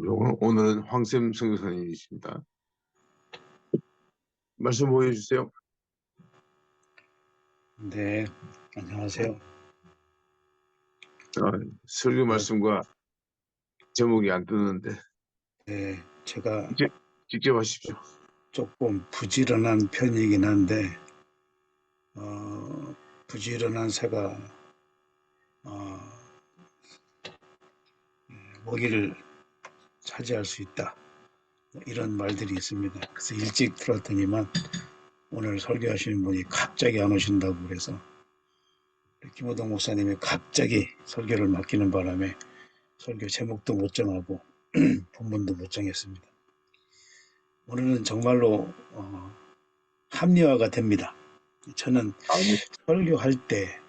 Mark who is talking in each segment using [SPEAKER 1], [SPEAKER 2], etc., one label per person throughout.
[SPEAKER 1] 오늘은 황쌤 선교사님이십니다. 말씀 보여주세요.
[SPEAKER 2] 네, 안녕하세요.
[SPEAKER 1] 설교
[SPEAKER 2] 네,
[SPEAKER 1] 말씀과 제목이 안 뜨는데
[SPEAKER 2] 네, 제가
[SPEAKER 1] 직접 하십시오.
[SPEAKER 2] 조금 부지런한 편이긴 한데, 부지런한 새가 어, 먹이를 차지할 수 있다. 이런 말들이 있습니다. 그래서 일찍 들었더니만 오늘 설교하시는 분이 갑자기 안 오신다고 그래서 김호동 목사님이 갑자기 설교를 맡기는 바람에 설교 제목도 못 정하고 본문도 못 정했습니다. 오늘은 정말로 합리화가 됩니다. 저는 설교할 때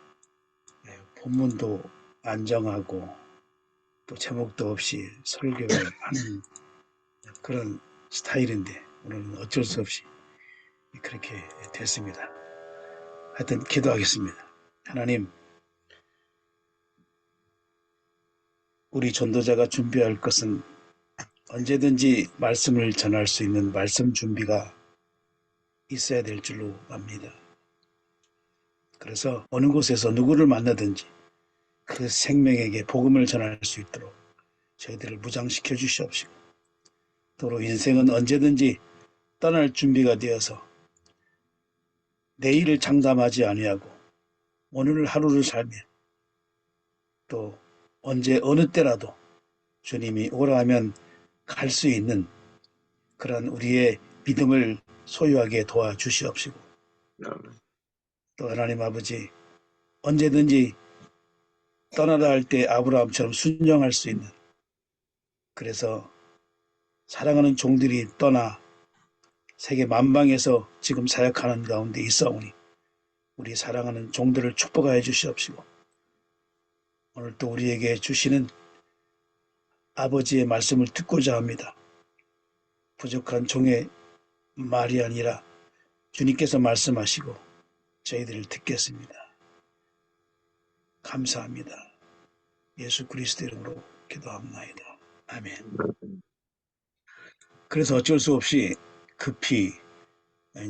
[SPEAKER 2] 본문도 안 정하고 또 제목도 없이 설교를 하는 그런 스타일인데 오늘은 어쩔 수 없이 그렇게 됐습니다. 하여튼 기도하겠습니다. 하나님, 우리 전도자가 준비할 것은 언제든지 말씀을 전할 수 있는 말씀 준비가 있어야 될 줄로 압니다. 그래서 어느 곳에서 누구를 만나든지 그 생명에게 복음을 전할 수 있도록 저희들을 무장시켜 주시옵시고, 또로 인생은 언제든지 떠날 준비가 되어서 내일을 장담하지 아니하고 오늘 하루를 살며 또 언제 어느 때라도 주님이 오라 하면 갈 수 있는 그런 우리의 믿음을 소유하게 도와주시옵시고, 또 하나님 아버지, 언제든지 떠나라 할 때 아브라함처럼 순종할 수 있는, 그래서 사랑하는 종들이 떠나 세계 만방에서 지금 사역하는 가운데 있사오니 우리 사랑하는 종들을 축복하여 주시옵시고, 오늘 또 우리에게 주시는 아버지의 말씀을 듣고자 합니다. 부족한 종의 말이 아니라 주님께서 말씀하시고 저희들을 듣겠습니다. 감사합니다. 예수 그리스도 이름으로 기도합니다. 아멘. 그래서 어쩔 수 없이 급히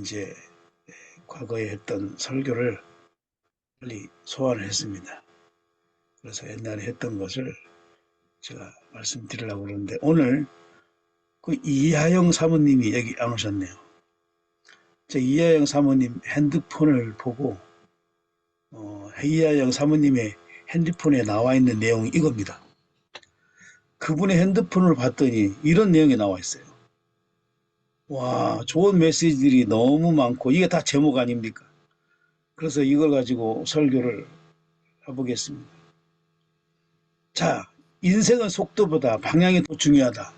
[SPEAKER 2] 이제 과거에 했던 설교를 빨리 소화를 했습니다. 그래서 옛날에 했던 것을 제가 말씀드리려고 그러는데, 오늘 그 이하영 사모님이 여기 안 오셨네요. 제 이하영 사모님 핸드폰을 보고 이하영 사모님의 핸드폰에 나와 있는 내용이 이겁니다. 그분의 핸드폰을 봤더니 이런 내용이 나와 있어요. 와, 좋은 메시지들이 너무 많고 이게 다 제목 아닙니까? 그래서 이걸 가지고 설교를 해보겠습니다. 자, 인생은 속도보다 방향이 더 중요하다.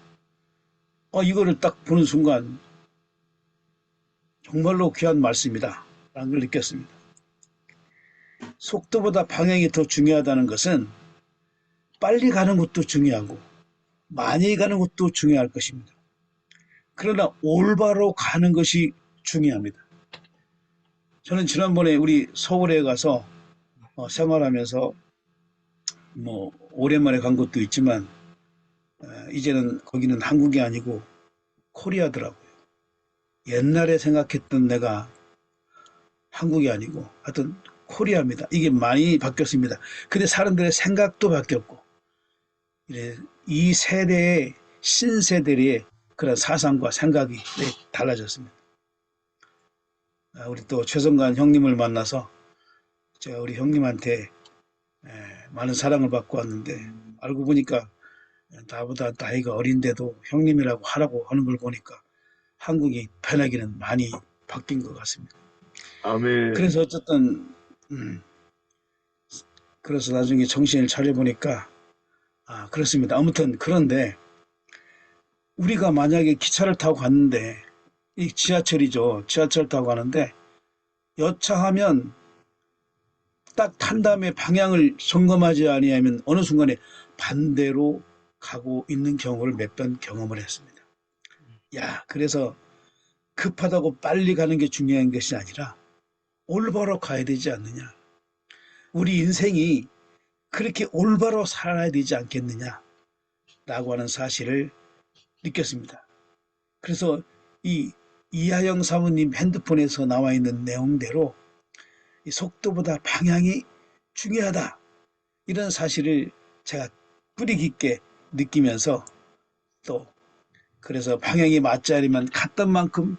[SPEAKER 2] 이거를 딱 보는 순간 정말로 귀한 말씀이다 라는 걸 느꼈습니다. 속도보다 방향이 더 중요하다는 것은 빨리 가는 것도 중요하고 많이 가는 것도 중요할 것입니다. 그러나 올바로 가는 것이 중요합니다. 저는 지난번에 우리 서울에 가서 생활하면서 뭐 오랜만에 간 것도 있지만 이제는 거기는 한국이 아니고 코리아더라고요. 옛날에 생각했던 내가 한국이 아니고 하여튼 코리아입니다. 이게 많이 바뀌었습니다. 근데 사람들의 생각도 바뀌었고 이 세대의 신세대의 그런 사상과 생각이 달라졌습니다. 우리 또 최성관 형님을 만나서 제가 우리 형님한테 많은 사랑을 받고 왔는데, 알고 보니까 나보다 나이가 어린데도 형님이라고 하라고 하는 걸 보니까 한국이 변하기는 많이 바뀐 것 같습니다.
[SPEAKER 1] 아멘.
[SPEAKER 2] 그래서 어쨌든 그래서 나중에 정신을 차려보니까 그렇습니다. 아무튼 그런데 우리가 만약에 기차를 타고 갔는데, 이 지하철이죠. 지하철 타고 가는데 여차하면 딱 탄 다음에 방향을 점검하지 아니하면 어느 순간에 반대로 가고 있는 경우를 몇 번 경험을 했습니다. 그래서 급하다고 빨리 가는 게 중요한 것이 아니라 올바로 가야 되지 않느냐. 우리 인생이 그렇게 올바로 살아야 되지 않겠느냐라고 하는 사실을 느꼈습니다. 그래서 이 이하영 사모님 핸드폰에서 나와 있는 내용대로 이 속도보다 방향이 중요하다. 이런 사실을 제가 뿌리 깊게 느끼면서 또 그래서 방향이 맞지 않으면 갔던 만큼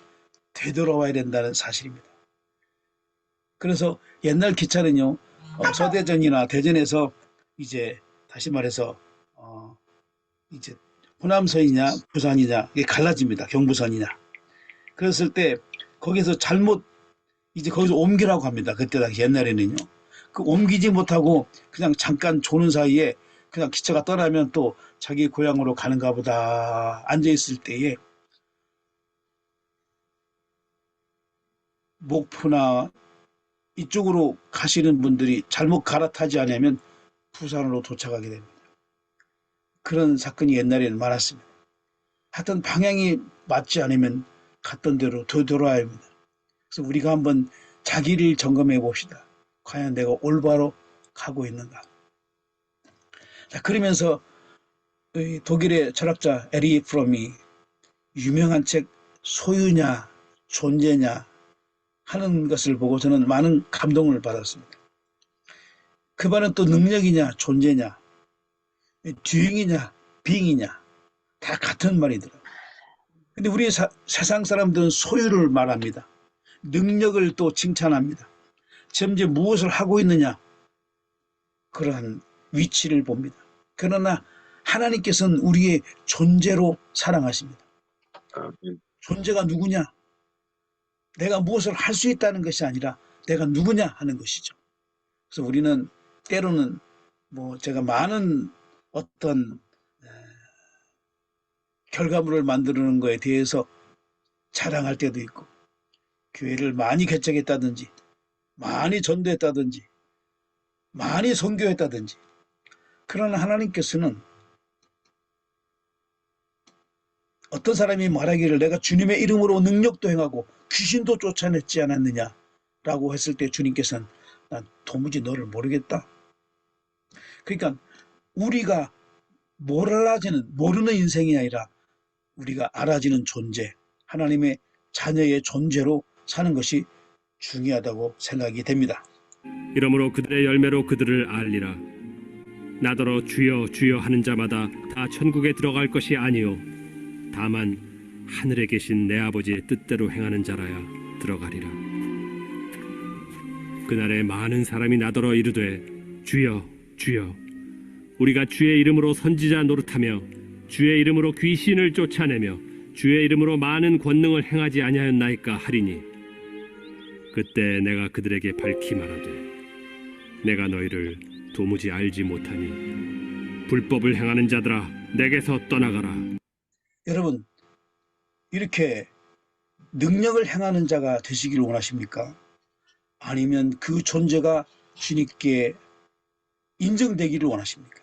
[SPEAKER 2] 되돌아와야 된다는 사실입니다. 그래서 옛날 기차는요, 서대전이나 대전에서 이제 다시 말해서 이제 호남선이냐 부산이냐 이게 갈라집니다. 경부선이냐. 그랬을 때 거기서 잘못 이제 거기서 옮기라고 합니다. 그때 당시 옛날에는요. 그 옮기지 못하고 그냥 잠깐 조는 사이에 그냥 기차가 떠나면 또 자기 고향으로 가는가 보다 앉아있을 때에 목포나 이쪽으로 가시는 분들이 잘못 갈아타지 않으면 부산으로 도착하게 됩니다. 그런 사건이 옛날에는 많았습니다. 하여튼 방향이 맞지 않으면 갔던 대로 되돌아야 합니다. 그래서 우리가 한번 자기를 점검해 봅시다. 과연 내가 올바로 가고 있는가. 자, 그러면서 독일의 철학자 에리 프롬이 유명한 책 소유냐 존재냐 하는 것을 보고 저는 많은 감동을 받았습니다. 그 말은 또 능력이냐 존재냐 doing이냐 being이냐 다 같은 말이더라고요. 근데 우리 세상 사람들은 소유를 말합니다. 능력을 또 칭찬합니다. 현재 무엇을 하고 있느냐 그러한 위치를 봅니다. 그러나 하나님께서는 우리의 존재로 사랑하십니다.
[SPEAKER 1] 아멘.
[SPEAKER 2] 존재가 누구냐? 내가 무엇을 할 수 있다는 것이 아니라 내가 누구냐 하는 것이죠. 그래서 우리는 때로는 뭐 제가 많은 어떤 결과물을 만드는 거에 대해서 자랑할 때도 있고 교회를 많이 개척했다든지 많이 전도했다든지 많이 선교했다든지 그러나 하나님께서는 어떤 사람이 말하기를 내가 주님의 이름으로 능력도 행하고 귀신도 쫓아냈지 않았느냐라고 했을 때 주님께서는 난 도무지 너를 모르겠다. 그러니까 우리가 모르는 인생이 아니라 우리가 알아지는 존재, 하나님의 자녀의 존재로 사는 것이 중요하다고 생각이 됩니다.
[SPEAKER 3] 이러므로 그들의 열매로 그들을 알리라. 나더러 주여 주여 하는 자마다 다 천국에 들어갈 것이 아니요 다만 하늘에 계신 내 아버지의 뜻대로 행하는 자라야 들어가리라. 그날에 많은 사람이 나더러 이르되 주여 주여 우리가 주의 이름으로 선지자 노릇하며 주의 이름으로 귀신을 쫓아내며 주의 이름으로 많은 권능을 행하지 아니하였나이까 하리니 그때 내가 그들에게 밝히 말하되 내가 너희를 도무지 알지 못하니 불법을 행하는 자들아 내게서 떠나가라.
[SPEAKER 2] 여러분 이렇게 능력을 행하는 자가 되시기를 원하십니까? 아니면 그 존재가 주님께 인정되기를 원하십니까?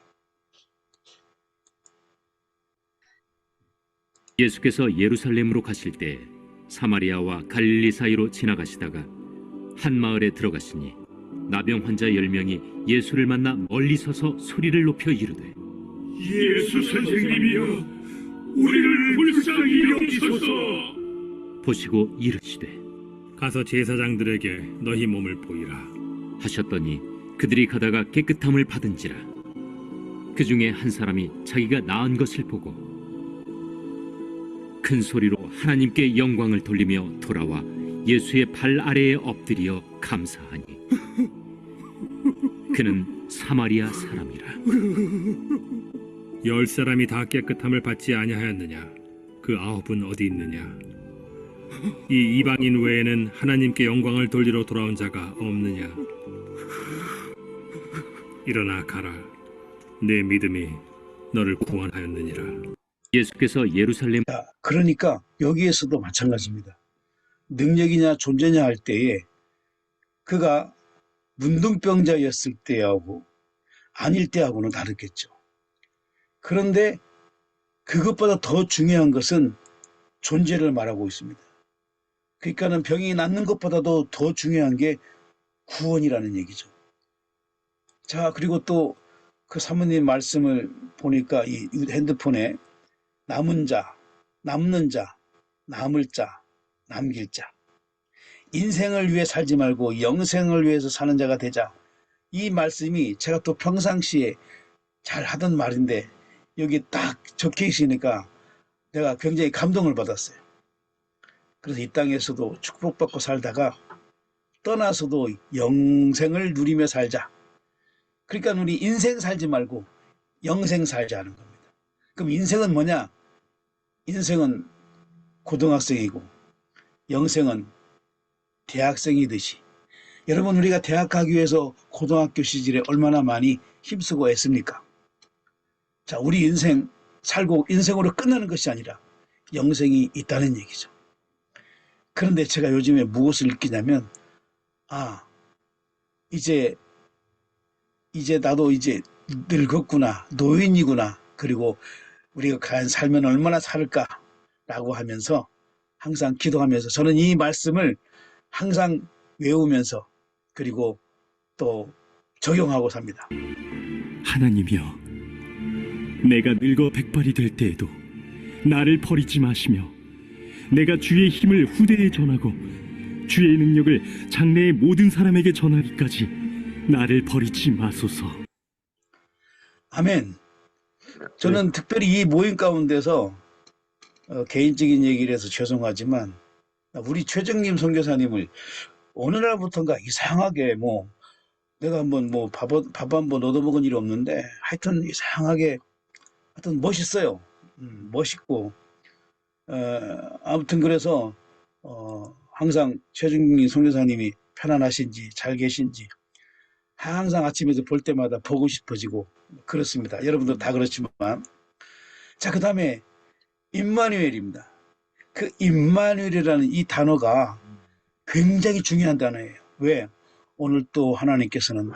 [SPEAKER 4] 예수께서 예루살렘으로 가실 때 사마리아와 갈릴리 사이로 지나가시다가 한 마을에 들어가시니 나병 환자 10명이 예수를 만나 멀리 서서 소리를 높여 이르되
[SPEAKER 3] 예수 선생님이여 우리를 불쌍히 여기소서.
[SPEAKER 4] 보시고 이르시되
[SPEAKER 3] 가서 제사장들에게 너희 몸을 보이라
[SPEAKER 4] 하셨더니 그들이 가다가 깨끗함을 받은지라. 그 중에 한 사람이 자기가 나은 것을 보고 큰 소리로 하나님께 영광을 돌리며 돌아와 예수의 발 아래에 엎드려 감사하니 그는 사마리아 사람이라.
[SPEAKER 3] 10사람이 다 깨끗함을 받지 아니하였느냐? 그 9은 어디 있느냐? 이 이방인 외에는 하나님께 영광을 돌리러 돌아온 자가 없느냐? 일어나 가라. 내 믿음이 너를 구원하였느니라.
[SPEAKER 4] 예수께서 예루살렘
[SPEAKER 2] 자, 그러니까 여기에서도 마찬가지입니다. 능력이냐 존재냐 할 때에 그가 문둥병자였을 때하고 아닐 때하고는 다르겠죠. 그런데 그것보다 더 중요한 것은 존재를 말하고 있습니다. 그러니까는 병이 낫는 것보다도 더 중요한 게 구원이라는 얘기죠. 자, 그리고 또 그 사모님 말씀을 보니까 이 핸드폰에 남은 자, 남는 자, 남을 자, 남길 자. 인생을 위해 살지 말고 영생을 위해서 사는 자가 되자. 이 말씀이 제가 또 평상시에 잘 하던 말인데 여기 딱 적혀 있으니까 내가 굉장히 감동을 받았어요. 그래서 이 땅에서도 축복받고 살다가 떠나서도 영생을 누리며 살자. 그러니까 우리 인생 살지 말고 영생 살자는 겁니다. 그럼 인생은 뭐냐? 인생은 고등학생이고 영생은 대학생이듯이, 여러분 우리가 대학 가기 위해서 고등학교 시절에 얼마나 많이 힘쓰고 애씁니까? 자, 우리 인생 살고 인생으로 끝나는 것이 아니라 영생이 있다는 얘기죠. 그런데 제가 요즘에 무엇을 느끼냐면, 이제 나도 이제 늙었구나, 노인이구나, 그리고 우리가 과연 살면 얼마나 살까라고 하면서 항상 기도하면서 저는 이 말씀을 항상 외우면서 그리고 또 적용하고 삽니다.
[SPEAKER 5] 하나님이여, 내가 늙어 백발이 될 때에도 나를 버리지 마시며 내가 주의 힘을 후대에 전하고 주의 능력을 장래의 모든 사람에게 전하기까지 나를 버리지 마소서.
[SPEAKER 2] 아멘. 저는 특별히 이 모임 가운데서 개인적인 얘기를 해서 죄송하지만 우리 최정님 선교사님을 어느 날부터인가 이상하게 내가 한번 밥 한 번 얻어먹은 일이 없는데 하여튼 이상하게 하여튼 멋있어요. 멋있고 아무튼 그래서 항상 최정님 선교사님이 편안하신지 잘 계신지 항상 아침에도 볼 때마다 보고 싶어지고 그렇습니다. 여러분도 다 그렇지만. 자, 그 다음에 임마누엘입니다. 그 임마누엘이라는 이 단어가 굉장히 중요한 단어예요. 왜? 오늘 또 하나님께서는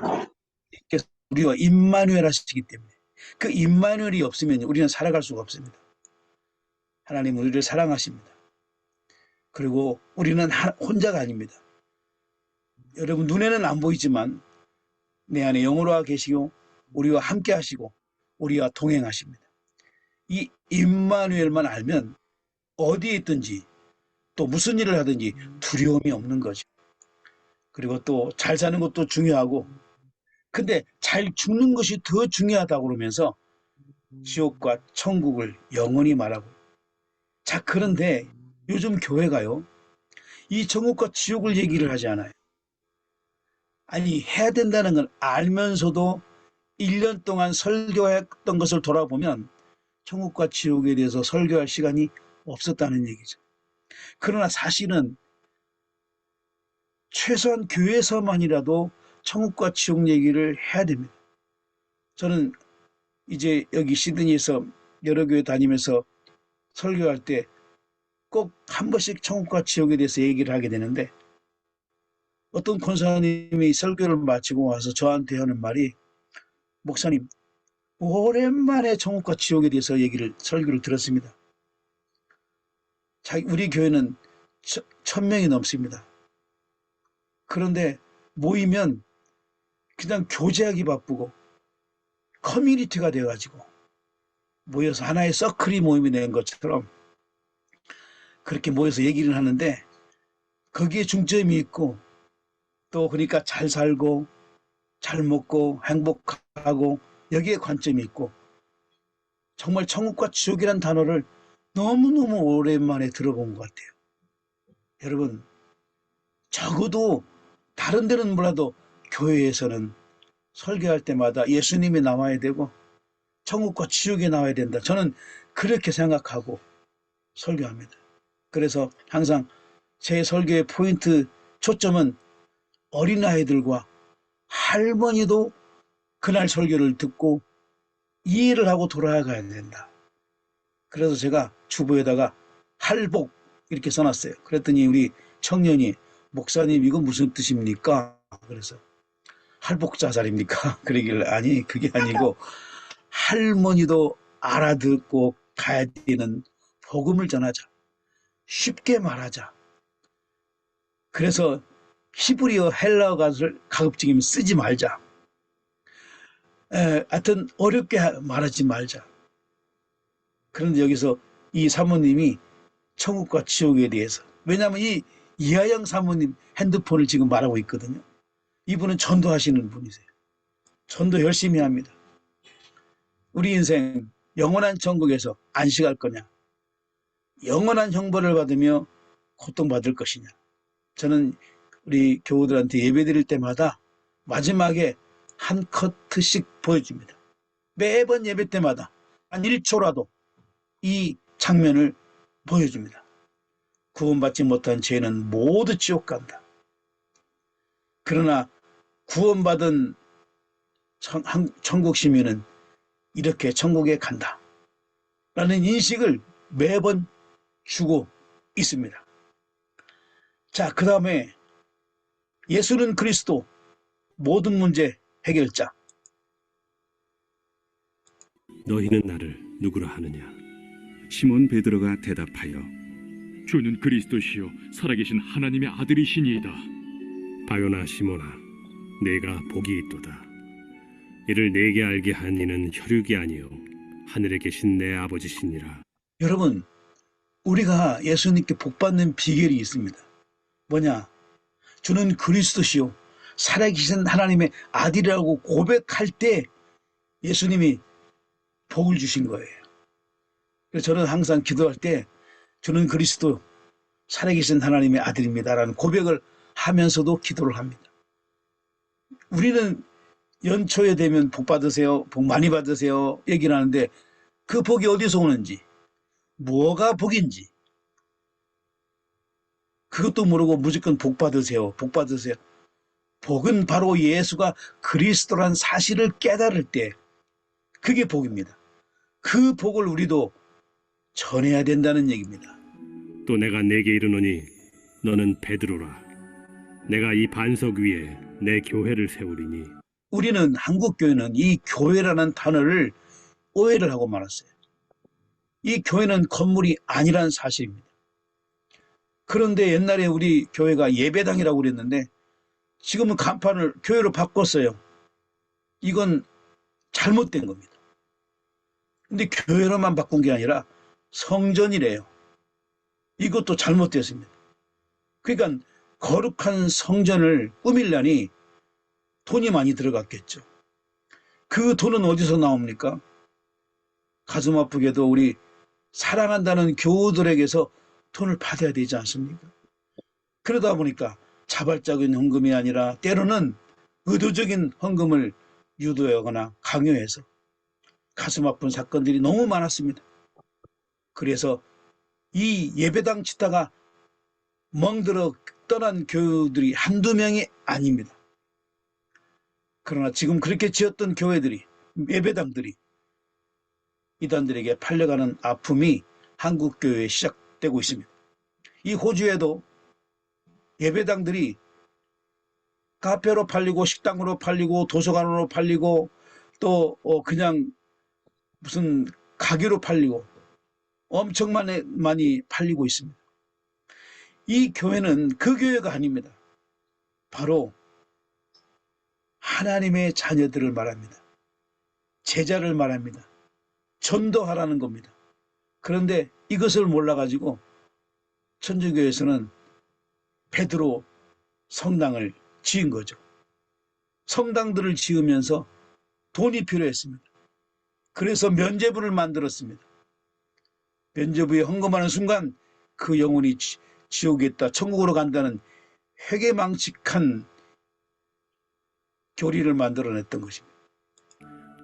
[SPEAKER 2] 우리와 임마누엘 하시기 때문에 그 임마누엘이 없으면 우리는 살아갈 수가 없습니다. 하나님은 우리를 사랑하십니다. 그리고 우리는 혼자가 아닙니다. 여러분 눈에는 안 보이지만 내 안에 영으로 계시고 우리와 함께 하시고 우리와 동행하십니다. 이 임마누엘만 알면 어디에 있든지 또 무슨 일을 하든지 두려움이 없는 거죠. 그리고 또 잘 사는 것도 중요하고, 근데 잘 죽는 것이 더 중요하다고 그러면서 지옥과 천국을 영원히 말하고. 자, 그런데 요즘 교회가요, 이 천국과 지옥을 얘기를 하지 않아요. 아니, 해야 된다는 걸 알면서도 1년 동안 설교했던 것을 돌아보면 천국과 지옥에 대해서 설교할 시간이 없었다는 얘기죠. 그러나 사실은 최소한 교회에서만이라도 천국과 지옥 얘기를 해야 됩니다. 저는 이제 여기 시드니에서 여러 교회 다니면서 설교할 때 꼭 한 번씩 천국과 지옥에 대해서 얘기를 하게 되는데, 어떤 권사님이 설교를 마치고 와서 저한테 하는 말이, 목사님, 오랜만에 천국과 지옥에 대해서 설교를 들었습니다. 우리 교회는 1000명이 넘습니다. 그런데 모이면 그냥 교제하기 바쁘고 커뮤니티가 돼가지고 모여서 하나의 서클이 모임이 된 것처럼 그렇게 모여서 얘기를 하는데, 거기에 중점이 있고 또 그러니까 잘 살고 잘 먹고 행복하고 여기에 관점이 있고, 정말 천국과 지옥이란 단어를 너무너무 오랜만에 들어본 것 같아요. 여러분, 적어도 다른 데는 몰라도 교회에서는 설교할 때마다 예수님이 나와야 되고 천국과 지옥에 나와야 된다. 저는 그렇게 생각하고 설교합니다. 그래서 항상 제 설교의 포인트, 초점은 어린아이들과 할머니도 그날 설교를 듣고 이해를 하고 돌아가야 된다. 그래서 제가 주보에다가 할복 이렇게 써놨어요. 그랬더니 우리 청년이, 목사님 이거 무슨 뜻입니까? 그래서 할복자살입니까? 그러길래, 아니 그게 아니고 할머니도 알아듣고 가야 되는 복음을 전하자. 쉽게 말하자. 그래서 히브리어 헬라어 가를 가급적이면 쓰지 말자. 하여튼 어렵게 말하지 말자. 그런데 여기서 이 사모님이 천국과 지옥에 대해서. 왜냐하면 이 이하영 사모님 핸드폰을 지금 말하고 있거든요. 이분은 전도하시는 분이세요. 전도 열심히 합니다. 우리 인생 영원한 천국에서 안식할 거냐, 영원한 형벌을 받으며 고통받을 것이냐. 저는 우리 교우들한테 예배 드릴 때마다 마지막에 한 커트씩 보여줍니다. 매번 예배 때마다 한 1초라도 이 장면을 보여줍니다. 구원받지 못한 죄는 모두 지옥 간다. 그러나 구원받은 천국 시민은 이렇게 천국에 간다 라는 인식을 매번 주고 있습니다. 자, 그 다음에 예수는 그리스도 모든 문제 해결자.
[SPEAKER 3] 너희는 나를 누구라 하느냐?
[SPEAKER 5] 시몬 베드로가 대답하여
[SPEAKER 6] 주는 그리스도시요 살아계신 하나님의 아들이시니이다.
[SPEAKER 3] 바요나 시모나, 내가 복이 있도다. 이를 내게 알게 한 이는 혈육이 아니요 하늘에 계신 내 아버지시니라.
[SPEAKER 2] 여러분, 우리가 예수님께 복받는 비결이 있습니다. 뭐냐? 주는 그리스도시요 살아계신 하나님의 아들이라고 고백할 때 예수님이 복을 주신 거예요. 그래서 저는 항상 기도할 때 주는 그리스도 살아계신 하나님의 아들입니다라는 고백을 하면서도 기도를 합니다. 우리는 연초에 되면 복 받으세요, 복 많이 받으세요 얘기를 하는데 그 복이 어디서 오는지, 뭐가 복인지 그것도 모르고 무조건 복 받으세요, 복 받으세요. 복은 바로 예수가 그리스도란 사실을 깨달을 때 그게 복입니다. 그 복을 우리도 전해야 된다는 얘기입니다.
[SPEAKER 3] 또 내가 내게 이르노니 너는 베드로라. 내가 이 반석 위에 내 교회를 세우리니.
[SPEAKER 2] 우리는 한국교회는 이 교회라는 단어를 오해를 하고 말았어요. 이 교회는 건물이 아니라는 사실입니다. 그런데 옛날에 우리 교회가 예배당이라고 그랬는데 지금은 간판을 교회로 바꿨어요. 이건 잘못된 겁니다. 근데 교회로만 바꾼 게 아니라 성전이래요. 이것도 잘못됐습니다. 그러니까 거룩한 성전을 꾸밀려니 돈이 많이 들어갔겠죠. 그 돈은 어디서 나옵니까? 가슴 아프게도 우리 사랑한다는 교우들에게서 돈을 받아야 되지 않습니까? 그러다 보니까 자발적인 헌금이 아니라 때로는 의도적인 헌금을 유도하거나 강요해서 가슴 아픈 사건들이 너무 많았습니다. 그래서 이 예배당 짓다가 멍들어 떠난 교우들이 한두 명이 아닙니다. 그러나 지금 그렇게 지었던 교회들이, 예배당들이 이단들에게 팔려가는 아픔이 한국교회에 시작되고 있습니다. 이 호주에도 예배당들이 카페로 팔리고 식당으로 팔리고 도서관으로 팔리고 또 그냥 무슨 가게로 팔리고 엄청 많이 팔리고 있습니다. 이 교회는 그 교회가 아닙니다. 바로 하나님의 자녀들을 말합니다. 제자를 말합니다. 전도하라는 겁니다. 그런데 이것을 몰라가지고 천주교에서는 베드로 성당을 지은 거죠. 성당들을 지으면서 돈이 필요했습니다. 그래서 면죄부를 만들었습니다. 면죄부에 헌금하는 순간 그 영혼이 지옥에 있다, 천국으로 간다는 회개망측한 교리를 만들어냈던 것입니다.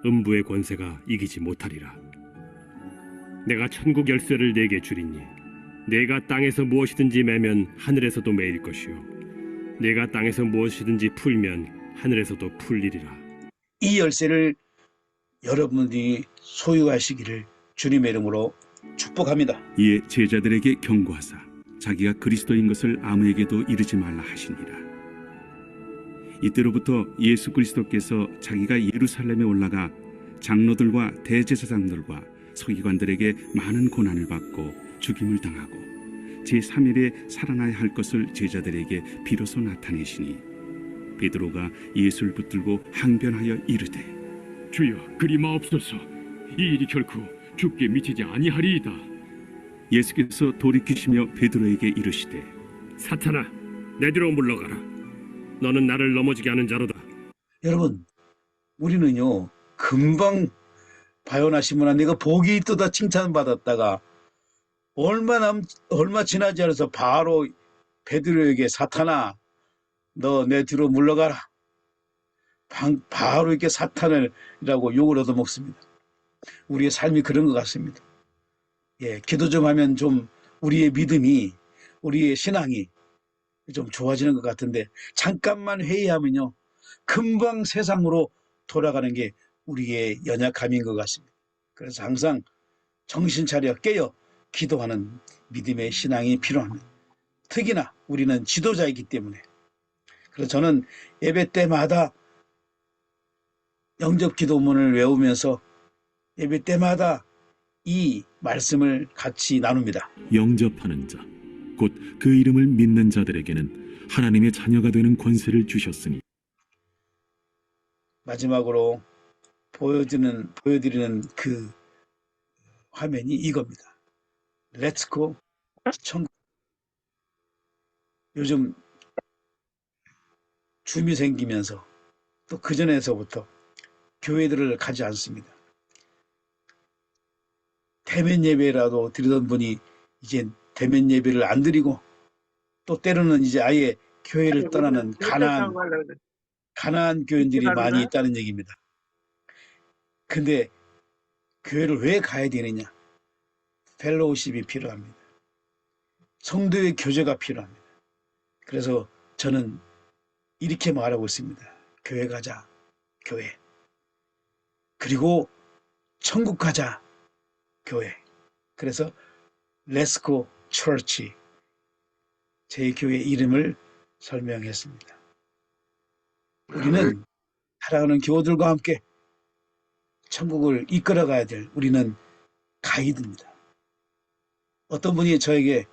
[SPEAKER 3] 음부의 권세가 이기지 못하리라. 내가 천국 열쇠를 내게 주리니 내가 땅에서 무엇이든지 매면 하늘에서도 매일 것이요 내가 땅에서 무엇이든지 풀면 하늘에서도 풀리리라.
[SPEAKER 2] 이 열쇠를 여러분들이 소유하시기를 주님의 이름으로 축복합니다.
[SPEAKER 5] 이에 제자들에게 경고하사 자기가 그리스도인 것을 아무에게도 이르지 말라 하시니라. 이때로부터 예수 그리스도께서 자기가 예루살렘에 올라가 장로들과 대제사장들과 서기관들에게 많은 고난을 받고 죽임을 당하고 제3일에 살아나야 할 것을 제자들에게 비로소 나타내시니 베드로가 예수를 붙들고 항변하여 이르되
[SPEAKER 6] 주여 그리 마옵소서. 이 일이 결코 주께 미치지 아니하리이다.
[SPEAKER 5] 예수께서 돌이키시며 베드로에게 이르시되
[SPEAKER 3] 사탄아, 내 뒤로 물러가라. 너는 나를 넘어지게 하는 자로다.
[SPEAKER 2] 여러분, 우리는요, 금방 바요나시모나 내가 복이 있도다 칭찬받았다가 얼마 지나지 않아서 바로 베드로에게 사탄아, 너 내 뒤로 물러가라. 바로 이렇게 사탄을이라고 욕을 얻어먹습니다. 우리의 삶이 그런 것 같습니다. 예, 기도 좀 하면 좀 우리의 믿음이, 우리의 신앙이 좀 좋아지는 것 같은데 잠깐만 회의하면요, 금방 세상으로 돌아가는 게 우리의 연약함인 것 같습니다. 그래서 항상 정신 차려 깨어 기도하는 믿음의 신앙이 필요합니다. 특히나 우리는 지도자이기 때문에. 그래서 저는 예배 때마다 영접 기도문을 외우면서 예배 때마다 이 말씀을 같이 나눕니다.
[SPEAKER 5] 영접하는 자, 곧 그 이름을 믿는 자들에게는 하나님의 자녀가 되는 권세를 주셨으니.
[SPEAKER 2] 마지막으로 보여드리는 그 화면이 이겁니다. 렛츠고 천국. 요즘 줌이 생기면서 또 그전에서부터 교회들을 가지 않습니다. 대면 예배라도 드리던 분이 이제 대면 예배를 안 드리고 또 때로는 이제 아예 교회를 떠나는 가난한 교인들이 많이 있다는 얘기입니다. 근데 교회를 왜 가야 되느냐? 펠로우십이 필요합니다. 성도의 교제가 필요합니다. 그래서 저는 이렇게 말하고 있습니다. 교회 가자, 교회. 그리고 천국 가자, 교회. 그래서 Let's go church. 제 교회 이름을 설명했습니다. 우리는 살아가는 교우들과 함께 천국을 이끌어가야 될 우리는 가이드입니다. 어떤 분이 저에게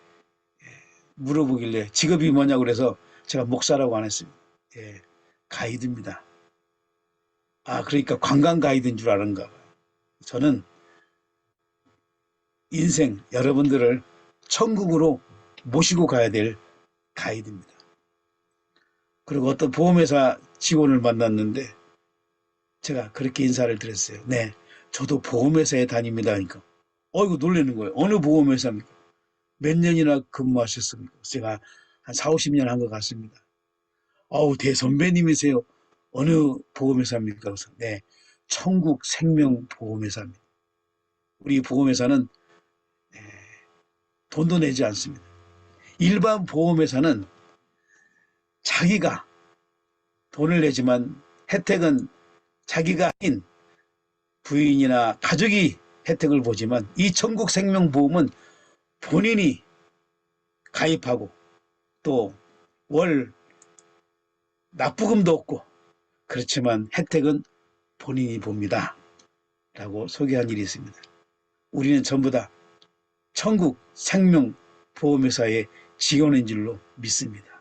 [SPEAKER 2] 물어보길래 직업이 뭐냐고 그래서 제가 목사라고 안 했습니다. 예, 가이드입니다. 아, 그러니까 관광 가이드인 줄 아는가 봐요. 저는 인생 여러분들을 천국으로 모시고 가야 될 가이드입니다. 그리고 어떤 보험회사 직원을 만났는데 제가 그렇게 인사를 드렸어요. 네, 저도 보험회사에 다닙니다. 그러니까 이거 놀라는 거예요. 어느 보험회사입니까? 몇 년이나 근무하셨습니까? 제가 한 4, 50년 한 것 같습니다. 대선배님이세요. 어느 보험회사입니까? 그래서 네, 천국 생명보험회사입니다. 우리 보험회사는 돈도 내지 않습니다. 일반 보험회사는 자기가 돈을 내지만 혜택은 자기가 아닌 부인이나 가족이 혜택을 보지만 이 천국 생명보험은 본인이 가입하고 또 월 납부금도 없고 그렇지만 혜택은 본인이 봅니다. 라고 소개한 일이 있습니다. 우리는 전부 다 천국 생명보험회사의 직원인 줄로 믿습니다.